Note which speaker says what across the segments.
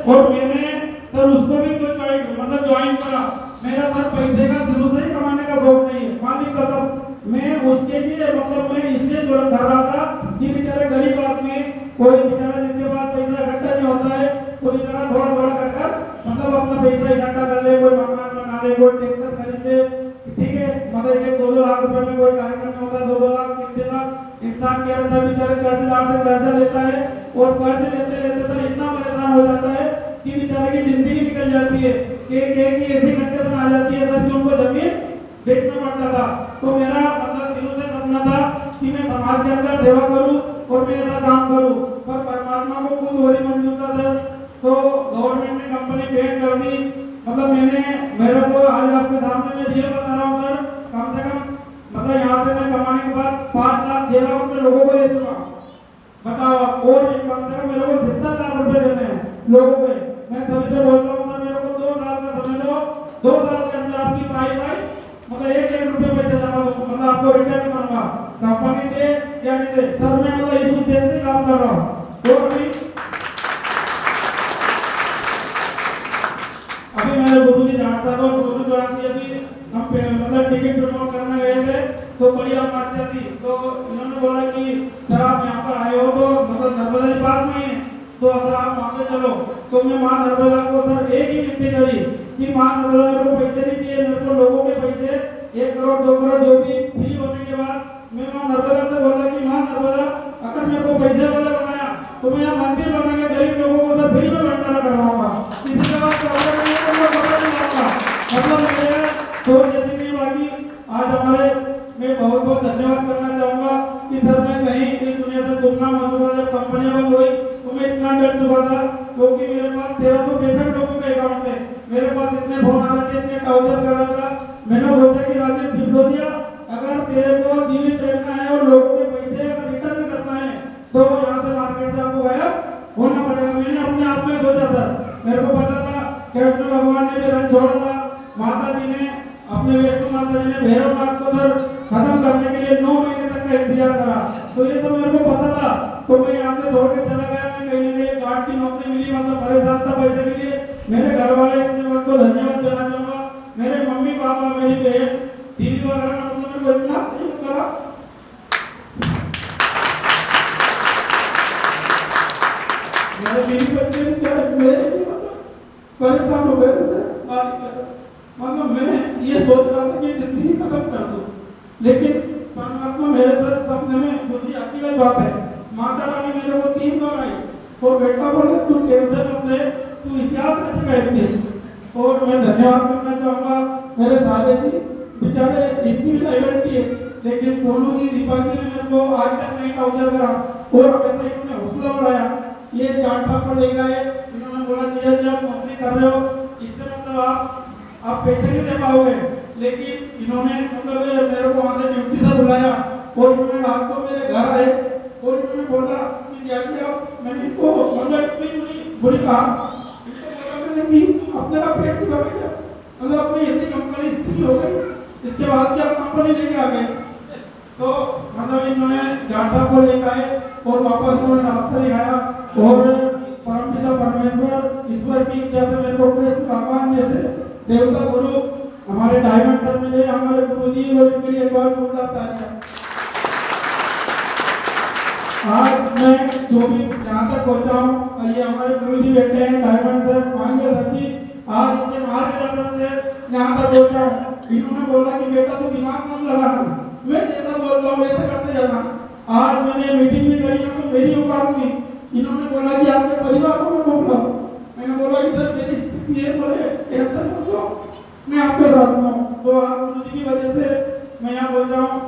Speaker 1: और मैंने सर उसको भी कोई ज्वाइन करा। मेरा सर पैसे का शुरू से ही कमाने का शौक नहीं है, मालिक कसम। मैं उसके लिए मैं इसलिए जो कर रहा था कि बेचारे गरीब आदमी, कोई बेचारा जिसके पास पैसा इकट्ठा नहीं होता है, तो बेचारा थोड़ा थोड़ा कर अपना पैसा इकट्ठा कर ले, कोई मकान बना ले, कोई ट्रैक्टर खरीद ले, ठीक है। एक 2-2 लाख रुपए में कोई कार्यक्रम में होता है, 2-2 लाख 3-3 लाख इंसान क्या रहता है, बेचारे कर्जदार से कर्जा लेता है और कर्ज लेते लेते सर इतना परेशान हो जाता है कि बेचारे की जिंदगी निकल जाती है। एक ऐसी कंडीशन आ जाती है सर कि उनको जमीन बेचना पड़ता था। तो मेरा शुरू से सपना था कि मैं समाज के अंदर सेवा करूं और मैं ऐसा काम करूं, पर परमात्मा को खुद हो रही मंजूर था सर। तो गवर्नमेंट ने कंपनी पेड कर दी। मैंने मेरे को आज आपके सामने मैं ये बता रहा हूँ सर, कम से कम यहाँ से मैं कमाने के बाद 5 लाख 6 लाख रुपए लोगों को दे चुका, बताओ। और कम से कम मेरे को 70 लाख रुपए देने हैं लोगों को। मैं सभी से बोलता हूँ सर, मेरे को 2 साल का समय दो, 2 साल के अंदर आपकी पाई 1 रुपए पैसे जमा दो, आपको रिटर्न करूंगा। कंपनी दे या नहीं दे सर, मैं इस उद्देश्य से काम कर रहा हूँ। अभी मेरे गुरुजी जाट साहब और गुरु जो आती अभी हम टिकट प्रमोट करने गए थे, तो बड़ी समस्या थी। तो इन्होंने बोला कि सर आप यहाँ पर आए हो तो नर्मदा जी पास में है, तो सर आप वहाँ पे चलो। तो मैं माँ नर्मदा को सर एक ही विनती करी कि माँ नर्मदा मेरे को पैसे नहीं चाहिए, मेरे को लोगों के पैसे 1 करोड़ 2 करोड़ जो भी फ्री होने के बाद मैं माँ नर्मदा से बोला कि माँ नर्मदा अगर मेरे को पैसे वाला बनाया तो मैं यहाँ मंदिर बना के गरीब लोगों को सर फ्री में भंडारा करवाऊंगा। इसी के बाद मेरे तो जैसे कि बाकी आज हमारे मैं बहुत बहुत धन्यवाद करना चाहूंगा कि सर मैं कहीं इस दुनिया से घूमना मौजूदा जब कंपनी बंद हुई तो मैं इतना डर चुका था, क्योंकि मेरे पास 1365 लोगों के अकाउंट थे, मेरे पास इतने फोन आ रहे थे, इतने टाउजर कर रहा था। मैंने सोचा कि राजेश पिपलोदिया अगर तेरे को जीवित रहना है और लोगों के पैसे अगर रिटर्न करना है तो यहाँ से मार्केट से आपको गायब होना पड़ेगा। मैंने अपने आप में सोचा सर, मेरे को पता था कृष्ण भगवान ने भी रन छोड़ा था, माता जी ने अपने वैष्णो माता जी ने भैरव नाथ को सर खत्म करने के लिए 9 महीने तक का इंतजार करा। तो ये तो मेरे को पता था, तो मैं यहाँ से छोड़ के चला गया। मैं कहीं ना कहीं गार्ड की नौकरी मिली, परेशान था पैसे के लिए। मेरे घर वाले इतने को धन्यवाद देना चाहूंगा, मेरे मम्मी पापा मेरी बहन दीदी वगैरह ने मेरे को इतना सहयोग करा। मेरी बच्चे परेशान हो गए थे, मैं ये सोच रहा था कि जिंदगी खत्म कर दूं, लेकिन परमात्मा मेरे साथ सपने में दूसरी अच्छी बात है। माता रानी मेरे को 3 बार आई और बेटा बोले तू टेंशन मत ले, तू इतिहास रच कहती है। और मैं धन्यवाद करना चाहूंगा मेरे साले जी, बेचारे इतनी लाइबिलिटी है, लेकिन सोनू जी दीपाली ने मेरे को आज तक नहीं टाउजर करा और हमेशा इन्होंने हौसला बढ़ाया। ये जाट साहब को ले गए, इन्होंने बोला जी आप नौकरी कर रहे हो, इससे आप पैसे नहीं दे पाओगे, लेकिन इन्होंने मेरे को वहां से ड्यूटी से बुलाया और इन्होंने रात को मेरे घर आए और इन्होंने बोला कि जैसे आप मैंने इनको इतनी बुरी कहा कि अपने आप पेट दिखा क्या, अपनी ऐसी कंपनी स्थिति हो गई, इसके बाद क्या कंपनी लेके आ गए। तो इन्होंने जाटा को लेकर आए और वापस उन्होंने रास्ता दिखाया और परमपिता परमेश्वर ईश्वर की इच्छा से मेरे को कृष्ण भगवान जैसे देवता गुरु हमारे डायमंड सर मिले, हमारे गुरु जी, और इनके लिए बहुत जोरदार तालियां। आज मैं जो भी यहाँ तक पहुँचा हूँ, ये हमारे गुरु जी बैठे हैं डायमंड सर, माननीय सर जी, आज इनके मार्गदर्शन से यहाँ तक पहुँचा हूँ। इन्होंने बोला कि बेटा तू दिमाग मत लगाना, मैं जैसा बोल रहा हूँ वैसे करते जाना। आज मैंने मीटिंग भी करी है तो मेरी औकात नहीं, इन्होंने बोला कि आपके परिवार को मैं मोकला, मैंने बोला कि सर मेरी स्थिति है, बोले टेंशन मत लो, मैं आपके साथ हूँ। तो आप गुरु जी की वजह से मैं यहाँ बोल रहा हूँ।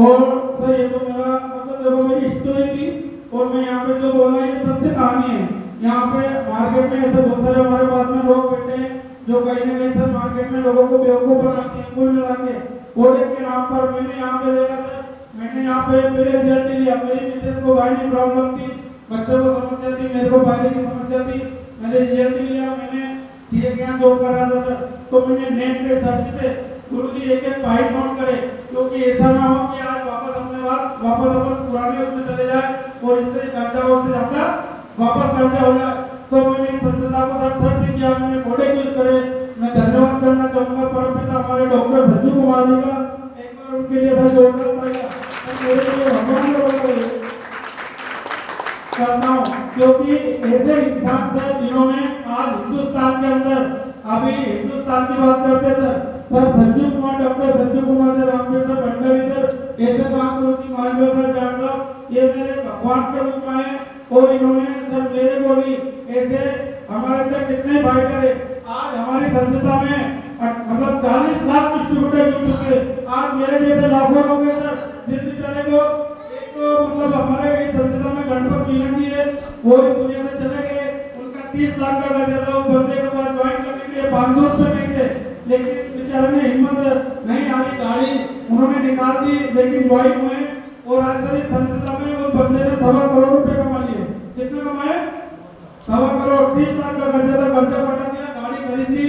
Speaker 1: और सर ये तो मेरा देखो मेरी स्टोरी थी और मैं यहाँ पे जो बोला ये सत्य कहानी है। यहाँ पे मार्केट में ऐसे बहुत सारे हमारे पास में लोग बैठे हैं जो कहीं ना कहीं सर मार्केट में लोगों को बेवकूफ बनाते हैं, कुल मिला के प्रोडक्ट के नाम पर। मैंने यहाँ पे देखा सर, मैंने यहाँ पे मेरे रिजल्ट लिया, मेरी मिसेज को गाड़ी प्रॉब्लम थी, बच्चों को समस्या थी, मेरे को फायदे की समस्या थी, मैंने रिजल्ट लिया, मैंने सीए के यहाँ जॉब कर रहा था सर। तो मैंने नेट पे सर्च पे गुरुजी एक फाइल नोट करे, क्योंकि ऐसा ना हो कि आज वापस अपन पुराने उसमें चले जाए और इससे कर्जा और से ज्यादा वापस कर्जा हो जाए। तो मैंने इस संस्था को सब सर्च किया, मैंने प्रोडक्ट यूज करे। मैं धन्यवाद करना चाहूंगा परमपिता हमारे डॉक्टर संजू कुमार जी का, एक बार उनके लिए सर जोरदार पड़ेगा। मेरे लिए भगवान को करता हूँ, क्योंकि ऐसे इंसान थे जिन्होंने आज हिंदुस्तान के अंदर, अभी हिंदुस्तान की बात करते थे सर संजू कुमार, डॉक्टर संजू कुमार से रामकृष्ण भंडारी सर, ऐसे महापुरुष की मानव सर जानना, ये मेरे भगवान के रूप में है। और इन्होंने सर मेरे को भी ऐसे हमारे अंदर कितने फाइटर है, आज हमारी संस्था में मतलब 40 लाख डिस्ट्रीब्यूटर जुड़ चुके। आज मेरे जैसे लाखों लोग हैं सर, जिस बेचारे को एक तो मतलब हमारे इस संस्था में गणपत मीनन जी है, वो इस दुनिया से चले गए, उनका 30 लाख का खर्चा था। उस बंदे के पास ज्वाइन करने के लिए 500 रुपए नहीं थे, लेकिन बेचारे ने हिम्मत नहीं हारी, गाड़ी उन्होंने निकाल दी, लेकिन ज्वाइन हुए। और आज सर इस संस्था में उस बंदे ने 1.25 करोड़ रुपए कमा लिए। कितना कमाए? 1.25 करोड़। 30 लाख का खर्चा था, खर्चा बढ़ा दिया, गाड़ी खरीदी,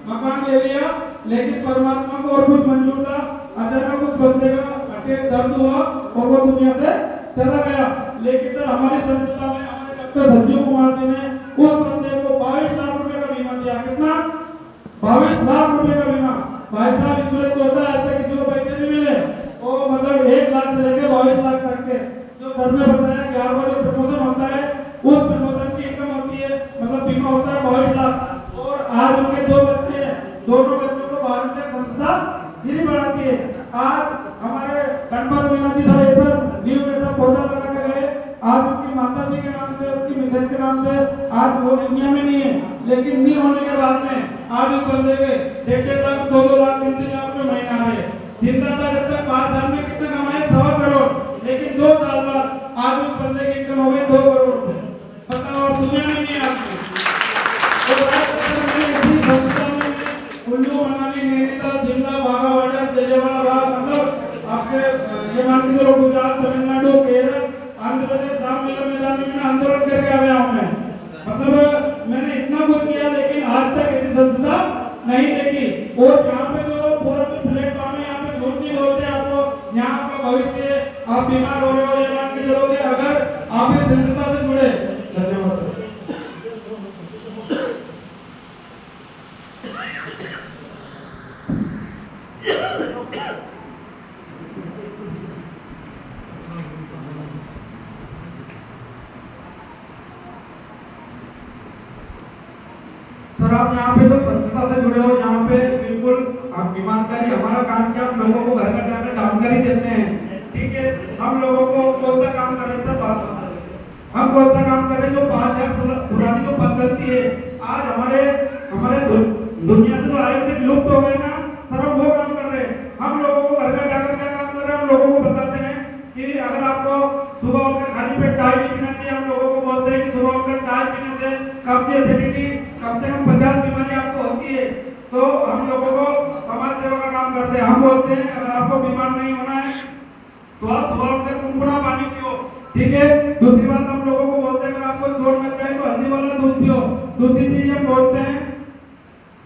Speaker 1: मकान ले लिया, लेकिन परमात्मा को और कुछ मंजूर था। अचानक उस बंदे का अटैक दर्द हुआ और वो दुनिया से चला गया। लेकिन सर हमारी संस्था में हमारे डॉक्टर संजू कुमार जी ने उस बंदे को 22 लाख रुपए का बीमा दिया। कितना? 22 लाख रुपए का बीमा। भाई साहब इंश्योरेंस होता है, ऐसा किसी को पैसे नहीं मिले, वो मतलब 1 लाख से लेकर 22 लाख तक के, जो सर ने बताया 11 बार जो प्रमोशन होता है, उस प्रमोशन की इनकम होती है, मतलब बीमा होता है 22 लाख। और आज उनके 2 बच्चे हैं, दोनों बच्चों को भारत में संस्था फ्री बढ़ाती है। आज हमारे गणपत मीना जी सर ऐसा न्यू ऐसा पौधा लगा के गए, आज उनकी माता जी के नाम से, उसकी मिसेज के नाम से, आज वो दुनिया में नहीं है, लेकिन नहीं होने के बाद में आज उस बंदे के 1.5 लाख 2 लाख 3 लाख में महीना आ रहे। जिंदा था जब तक 5 साल में कितना कमाए? 1.25 करोड़, लेकिन 2 साल बाद आज उस बंदे की इनकम हो गई 2 करोड़ रुपए। बताओ, दुनिया में नहीं आती। कुल्लू मनाली नैनीताल शिमला बागावाड़ा जयवाड़ा बाग, मतलब आपके ये मान के चलो गुजरात तमिलनाडु केरल आंध्र प्रदेश रामलीला मैदान में मैंने आंदोलन करके आ गया हूँ मैं। मतलब मैंने इतना कुछ किया, लेकिन आज तक ऐसी संस्था नहीं देखी। और यहाँ पे जो पूरा प्लेटफॉर्म है, यहाँ पे झूठ नहीं बोलते आपको, यहाँ का भविष्य आप बीमार हो रहे हो ये मान के चलोगे अगर आप इस संस्था से जुड़े। धन्यवाद। सर आप यहाँ पे तो संस्था से जुड़े हो, यहाँ पे बिल्कुल आप ईमानदारी, हमारा काम क्या, हम लोगों को घर घर जाकर जानकारी देते हैं। ठीक है, हम लोगों को कौन सा काम कर रहे हैं सर, हम कौन सा काम कर रहे हैं जो 5000 पुरानी जो पद्धति है, आज हमारे दुनिया से जो आयुर्वेद लुप्त हो गए ना सर, हम वो काम कर रहे हैं। हम लोगों को घर घर जाकर क्या काम कर रहे हैं, हम लोगों को बताते हैं कि अगर आपको सुबह उठकर खाली पेट चाय नहीं पीना चाहिए। हम लोगों को बोलते हैं कि सुबह उठकर चाय पीने से कब्ज, एसिडिटी, कम से कम 50 बीमारी आपको होती है। तो हम लोगों को समाज सेवा का काम करते हैं। हम बोलते हैं अगर आपको बीमार नहीं होना है तो आप सुबह उठकर गुनगुना पानी पियो। ठीक है। दूसरी बात हम लोगों को बोलते हैं अगर आपको चोट लग जाए तो हल्दी वाला दूध पियो। दूसरी चीज हम बोलते हैं,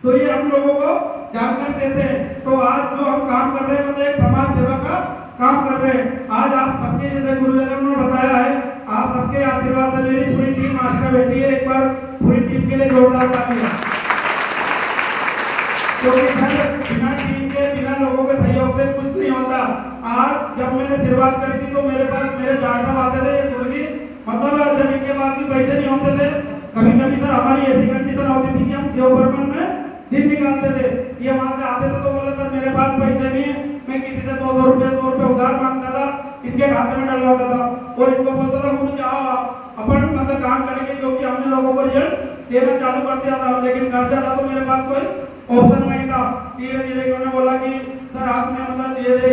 Speaker 1: तो ये हम लोगों को जानकारी देते हैं। तो आज जो हम काम कर रहे हैं मतलब एक समाज सेवा का काम कर रहे हैं। आज आप सबके जैसे गुरुजनों ने बताया है, आप सबके आशीर्वाद से मेरी पूरी टीम आज का बैठी है। एक बार पूरी टीम के लिए जोरदार तालियां। क्योंकि बिना टीम के, बिना लोगों के सहयोग से कुछ नहीं होता। आज जब मैंने शुरुआत करी थी तो मेरे पास मेरे डॉक्टर साहब आते थे गुरुजी, मतलब जब इनके पास भी पैसे नहीं होते थे, कभी कभी सर हमारी ऐसी कंडीशन होती थी कि हम शिवभ्रमण में दिन निकालते थे। ये वहां से आते थे तो बोला सर मेरे पास पैसे नहीं है, मैं किसी से 200 रुपए उधार मांगता था, इनके खाते में डलवाता था और इनको बोलता था मुझे आओ अपन मतलब काम करेंगे, क्योंकि हमने लोगों को रिजल्ट देना चालू कर दिया था। लेकिन कर्जा था तो मेरे पास कोई ऑप्शन नहीं था। धीरे धीरे इन्होंने बोला कि सर आपने मतलब धीरे धीरे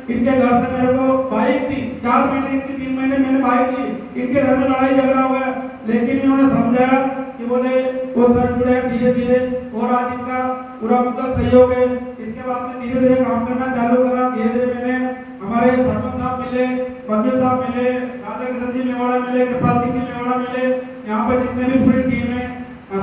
Speaker 1: इनके घर से मेरे को बाइक थी, 4 महीने इनकी 3 महीने मैंने बाइक ली। इनके घर में लड़ाई झगड़ा हो गया, लेकिन इन्होंने समझाया कि बोले वो सर जुड़े धीरे धीरे, और आज इनका पूरा मतलब सहयोग है। इसके बाद में धीरे धीरे काम करना चालू करा। धीरे धीरे मैंने हमारे सरपंच साहब मिले, मंजूर साहब मिले, राधा कृष्ण जी मेवाड़ा मिले, कृपाल सिंह जी मेवाड़ा मिले, यहाँ पे जितने भी पूरी टीम है,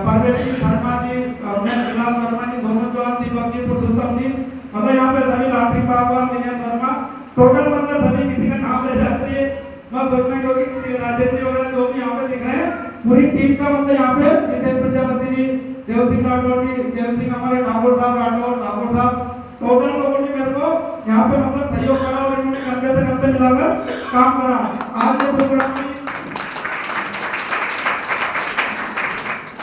Speaker 1: परवेश जी शर्मा जी, विलास वर्मा जी, सोनू चौहान, दीपक जी, पुरुषोत्तम जी, मतलब यहाँ पे सभी लालसिंह बागवान, दिनेश वर्मा, टोटल मतलब सभी किसी का नाम ले जाते हैं। मैं सोचना क्योंकि राजेश जी वगैरह जो भी यहाँ पे दिख रहे हैं, पूरी टीम का मतलब यहाँ पे जितेंद्र प्रजापति जी, देव सिंह राठौर जी, देव सिंह हमारे ठाकुर साहब, टोटल लोगों ने मेरे को यहाँ पे मतलब सहयोग करा और इन्होंने कंधे से कंधे मिलाकर काम करा। आज ये प्रोग्राम में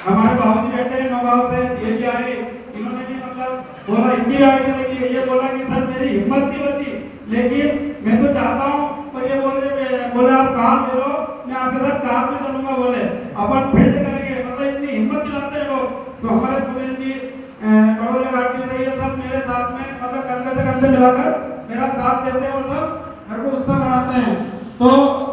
Speaker 1: हमारे बाबूजी बैठे हैं नौगांव से, ये भी आए, इन्होंने भी मतलब बोला इनकी आईडी लगी, ये बोला कि सर मेरी हिम्मत नहीं बची, लेकिन मैं तो चाहता हूँ, पर ये बोले आप कार ले लो, मैं आपके साथ कार में चलूंगा, बोले अपन फील्ड करेंगे, मतलब इतनी हिम्मत दिलाते हैं लोग। तो हमारे सुनील जी बड़ौदा घाट में रहिए, सब मेरे साथ में मतलब कंधे से कंधे मिलाकर मेरा साथ देते हैं और सब घर को उत्साह बनाते हैं। तो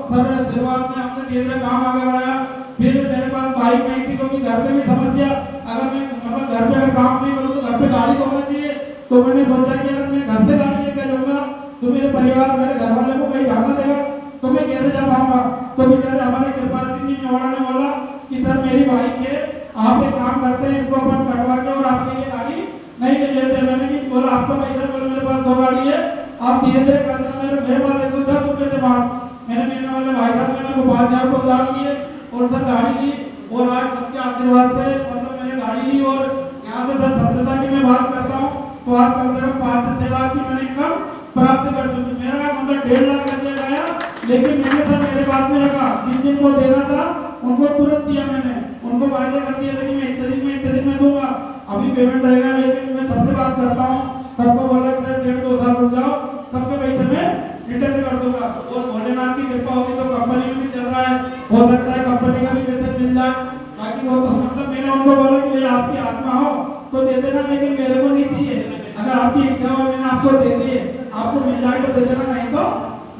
Speaker 1: सर शुरुआत में हमने धीरे धीरे काम आगे बढ़ाया, फिर मेरे पास बाइक नहीं थी क्योंकि घर पे भी समस्या, अगर मैं मतलब घर पे अगर काम नहीं करूँ तो घर पे गाड़ी होना चाहिए। तो मैंने सोचा कि अगर मैं घर से गाड़ी लेकर जाऊंगा तो मेरे परिवार मेरे घर वाले को कहीं जाना देगा तो मैं कैसे जा पाऊंगा। तो बेचारे हमारे कृपाल सिंह जी मेवाड़ा ने बोला कि सर मेरी बाइक है, आप एक काम करते हैं, इसको अपन कटवा के और आपके लिए गाड़ी नहीं ले लेते। मैंने कि बोला आपका पैसा, बोले मेरे पास 2 गाड़ी है, आप धीरे धीरे कर देना, मेरे पास 110 रुपये थे बात। मैंने वाले भाई साहब ने मेरे को 5,000 रुपये उधार दिए और सर गाड़ी ली, और आज सबके आशीर्वाद से मतलब मैंने गाड़ी ली। और यहाँ से सर सत्यता की मैं बात करता हूँ तो आज कम से कम 5 से 6 लाख की मैंने इनकम प्राप्त कर चुकी। मेरा मतलब 1.5 लाख खर्चा गया, लेकिन मैंने सर मेरे बात में रखा, जिनको देना था उनको तुरंत दिया, मैंने उनको वायदे कर दिया था कि मैं इतने दिन में दूंगा, अभी पेमेंट रहेगा। लेकिन मैं सबसे बात करता हूँ, सबको बोला कि सर 1.5-2 साल रुक जाओ, सबके पैसे में रिटर्न कर दूंगा। और भोलेनाथ की कृपा होगी तो कंपनी में भी चल रहा है, हो सकता है कंपनी का भी पैसे मिल जाए। बाकी वो तो मतलब मैंने उनको बोला कि भाई आपकी आत्मा हो तो दे देना, लेकिन मेरे को नहीं चाहिए। अगर आपकी इच्छा हो मैंने आपको दे दी, आपको मिल जाए तो दे देना, नहीं तो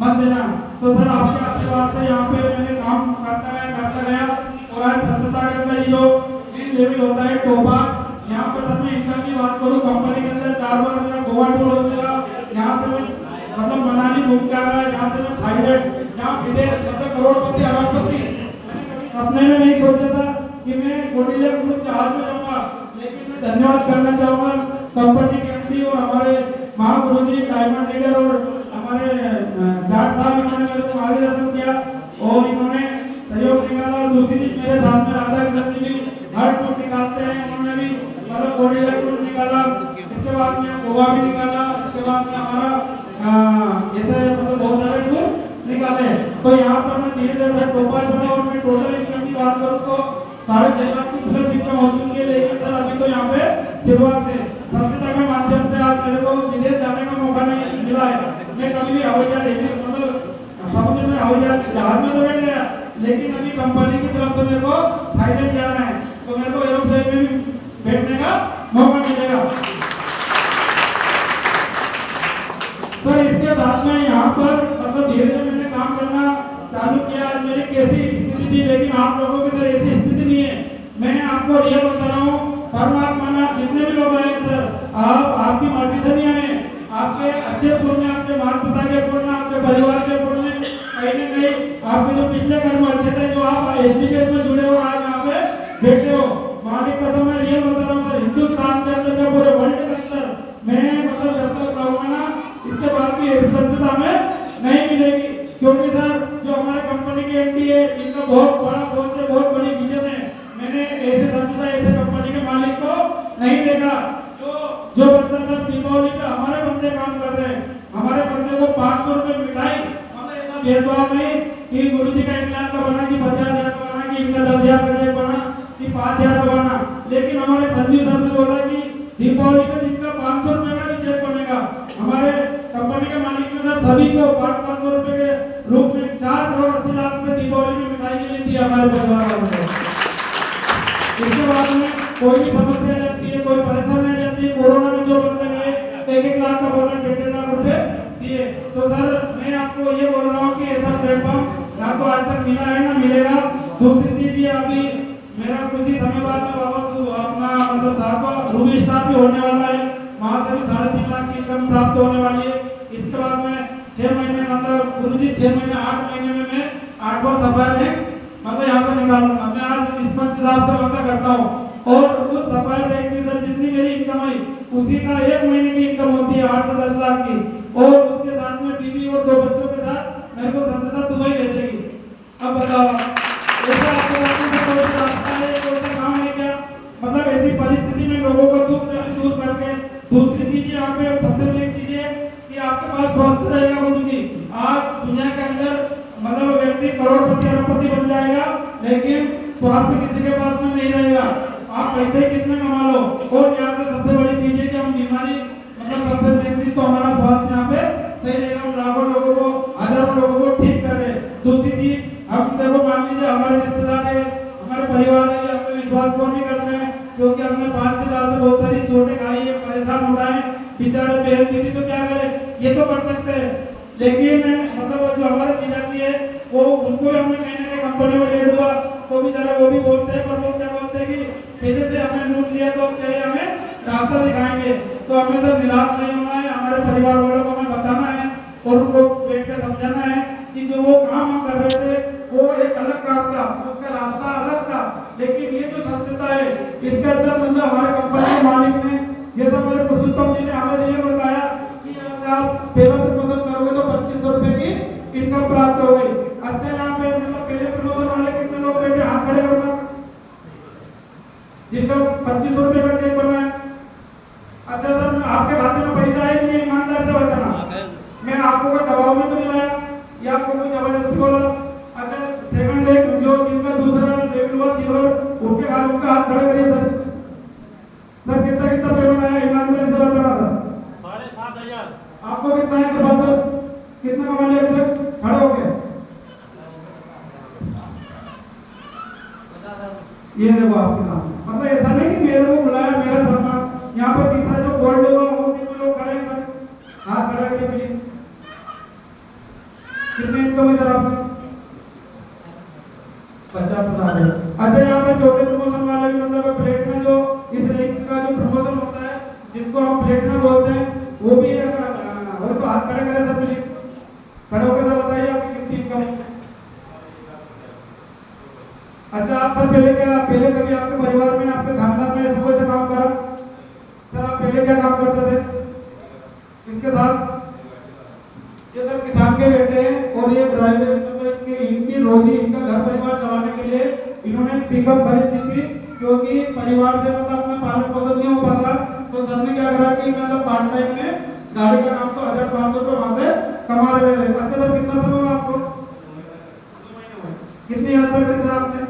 Speaker 1: मत देना। तो सर आपके आशीर्वाद से यहाँ पे मैंने काम करता गया और आज सत्यता के अंदर जो ग्रीन लेवल होता है टोपा, यहाँ पर सर मैं इनकम की बात करूँ, कंपनी के अंदर 4 बार मेरा गोवा टूर हो गया, यहाँ से मैं मतलब मनाली घूम के आ रहा है, यहाँ से मैं थाईलैंड, यहाँ विदेश मतलब करोड़पति अरबपति। मैंने कभी सपने में नहीं सोचा था कि मैं गोडीले क्रूज जहाज में जाऊंगा, लेकिन मैं धन्यवाद करना चाहूंगा कंपनी के एमडी और हमारे महागुरु जी डायमंड लीडर और हमारे जाट साहब, इन्होंने मेरे को मार्गदर्शन किया और इन्होंने सहयोग निकाला। दूसरी चीज मेरे साथ में राधा कृष्ण जी भी हर टूर निकालते हैं, उन्होंने भी मतलब गोडीले क्रूज निकाला, इसके बाद में गोवा भी निकाला, इसके बाद में हमारा जैसे मतलब बहुत सारे टूर निकाले। तो यहाँ पर मैं धीरे धीरे टोपा चुना और मैं टोटल इनकम की बात करूँ तो 6.5 लाख की प्लस इनकम हो चुकी है। लेकिन सर अभी तो यहाँ पे शुरुआत है, सत्यता के माध्यम से आज मेरे को विदेश जाने का मौका नहीं मिला है। मैं कभी भी हवाई जहाज मतलब समुद्र में हवाई जहाज में तो बैठ गया, लेकिन अभी कंपनी की तरफ से मेरे को थाईलैंड जाना है, तो मेरे को एरोप्लेन में भी बैठने का मौका मिलेगा। सर इसके साथ में यहाँ पर मतलब धीरे धीरे मैंने काम करना चालू किया। आज मेरी कैसी स्थिति थी, लेकिन आप लोगों की तरह ऐसी स्थिति नहीं है। मैं आपको रियल बता रहा हूँ, परमात्मा ने जितने भी लोग आए सर, आप आपकी मर्जी से नहीं आए, आपके अच्छे पुण्य, आपके माता पिता के पुण्य, आपके परिवार के पुण्य, कहीं न कहीं आपके जो पिछले कर्म अच्छे थे, जो आप एसबीके में जुड़े हो, आज यहाँ पे बैठे हो। मालिक कसम मैं रियल बता रहा हूँ सर, हिंदुस्तान के अंदर क्या पूरे वर्ल्ड के अंदर मैं मतलब जब तक रहूंगा ना, इसके बाद भी सत्यता में नहीं मिलेगी। क्योंकि सर जो हमारे कंपनी के एमडी है, इनका बहुत बड़ा सोच है, बहुत बड़ी विजन है। मैंने ऐसे सत्यता ऐसे कंपनी के मालिक को नहीं देखा जो बंदा सर दीपावली पे हमारे बंदे काम कर रहे हैं, हमारे बंदे को 500 रुपए मिठाई, हमें ऐसा भेदभाव नहीं कि गुरु जी का 1 लाख का बना, कि 50,000 का बना, कि इनका 10,000 का चेक बना, कि 5,000 का बना। लेकिन हमारे संजीव सर ने बोला कि दीपावली पे जिनका 500 रुपए का भी चेक बनेगा, हमारे कंपनी के मालिक ने सर सभी को 500 रुपए के रूप में 4 करोड़ 80 लाख रुपए दीपावली में मिठाई के लिए दी हमारे परिवार वालों को। इसके बाद में कोई भी समस्या रहती है, कोई परेशानी रहती है, कोरोना में जो बंदे गए 1-1 लाख का बोनस 1.5 लाख रुपए दिए। तो सर मैं आपको ये बोल रहा हूँ कि ऐसा प्लेटफॉर्म आपको आज तक मिला है ना मिलेगा। दूसरी चीज ये अभी मेरा कुछ ही समय बाद में वापस अपना मतलब साहब रूबी स्टार भी होने वाला है, वहाँ से भी 3.5 लाख की इनकम प्राप्त होने वाली है। इसके बाद में 6 महीने मतलब गुरु जी 6 महीने 8 महीने में मैं 8वां सफाई रैंक मतलब यहाँ पे निकालूंगा। मैं आज इस पंच साहब से वादा करता हूँ और उस सफाई रैंक की सर जितनी मेरी इनकम आई उसी का 1 महीने की इनकम होती है 8 से 10 लाख की, और उसके साथ में बीवी और 2 बच्चों के साथ मेरे को सत्यता दुबई भेजेगी। अब बताओ ऐसा आपको रास्ता है जिंदगी की यहाँ पे सबसे बड़ी चीज है कि आपके पास स्वास्थ्य रहेगा बुजुर्गी। आज दुनिया के अंदर मतलब व्यक्ति करोड़पति अरबपति बन जाएगा, लेकिन स्वास्थ्य किसी के पास में नहीं रहेगा। आप पैसे कितने कमा लो, और यहाँ पे सबसे बड़ी चीज है कि हम बीमारी मतलब सबसे मेन चीज तो हमारा स्वास्थ्य यहाँ पे सही रहेगा। हम लाखों लोगों को, हजारों लोगों को ठीक कर रहे। दूसरी चीज, हम देखो मान लीजिए हमारे रिश्तेदार है, हमारे परिवार है, हमें विश्वास क्यों नहीं करते हैं, क्योंकि हमने 5 साल से बहुत सारी चोटें खाई है, परेशान हो रहे हैं बेचारे बेहद दीदी, तो क्या करें, ये तो कर सकते हैं। लेकिन मतलब जो हमारे जीजाजी है वो, उनको भी हमने कहीं ना कहीं कंपनी में लेट हुआ तो बेचारे वो भी बोलते हैं, पर वो क्या बोलते हैं कि पहले से हमने लूट लिया तो क्या हमें रास्ता दिखाएंगे। तो हमें तो निराश नहीं होना है, हमारे परिवार वालों को हमें बताना है और उनको बैठ कर समझाना है कि जो वो काम हम कर रहे थे वो एक अलग काम था, उसका रास्ता अलग था, लेकिन ये जो सत्यता है इसके अंदर मतलब हमारे कंपनी के मालिक ने, जैसा मेरे पुरुषोत्तम जी ने हमें ये बताया कि अगर आप पहला प्रमोशन करोगे तो 2500 रुपए की इनकम प्राप्त हो गई। अच्छा, यहाँ पे मतलब पहले प्रमोशन वाले कितने लोग बैठे, हाथ खड़े करना जिनका 2500 रुपए का चेक बना है। अच्छा सर, आपके खाते में पैसा है कि नहीं, ईमानदार से बताना। मैं आपको कोई दबाव में तो नहीं लाया या आपको कोई जबरदस्ती बोला। अच्छा, सेकंड डे जो जिनका दूसरा लेवल हुआ सिल्वर, उनके हाथ, उनका हाथ खड़ा करिए सर। सर कितना कितना पेमेंट आया, ईमानदारी से बताना था।
Speaker 2: 7,500।
Speaker 1: आपको कितना है के बाद कितना कमा लिया सर, खड़े हो गए। ये देखो आपके सामने, मतलब ऐसा नहीं कि मेरे को बुलाया, मेरा सम्मान। यहाँ पर तीसरा जो बोर्ड होगा वो कितने लोग खड़े हैं सर, हाथ खड़ा करिए प्लीज। कितने इनकम है सर आपने? 50,000 है। अच्छा, यहाँ पे चौथे प्रमोशन वाले भी मतलब प्लेट में जो इस रैंक का जो प्रमोशन होता है जिसको हम प्लेट में बोलते हैं, वो भी वो तो हाथ खड़े करें सर प्लीज। खड़े होकर सर बताइए आपकी कितनी इनकम है। अच्छा, आप सर पहले कभी आपके परिवार में, आपके खानदान में ऐसा कोई काम करा सर? आप पहले क्या काम करते थे इसके साथ? ये सर किसान के बेटे हैं और ये ड्राइवर, मतलब इनकी रोजी, इनका घर परिवार चलाने के लिए इन्होंने पिकअप खरीदी थी, क्योंकि परिवार से मतलब अपना पालन पोषण नहीं हो पाता। तो सर ने क्या करा कि मतलब पार्ट टाइम में गाड़ी का काम तो 1,500 रुपये वहां से कमा रहे थे। अच्छा सर, कितना समय हुआ आपको? कितनी यात्रा करी सर आपने?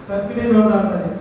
Speaker 1: सर के लिए जोरदार था।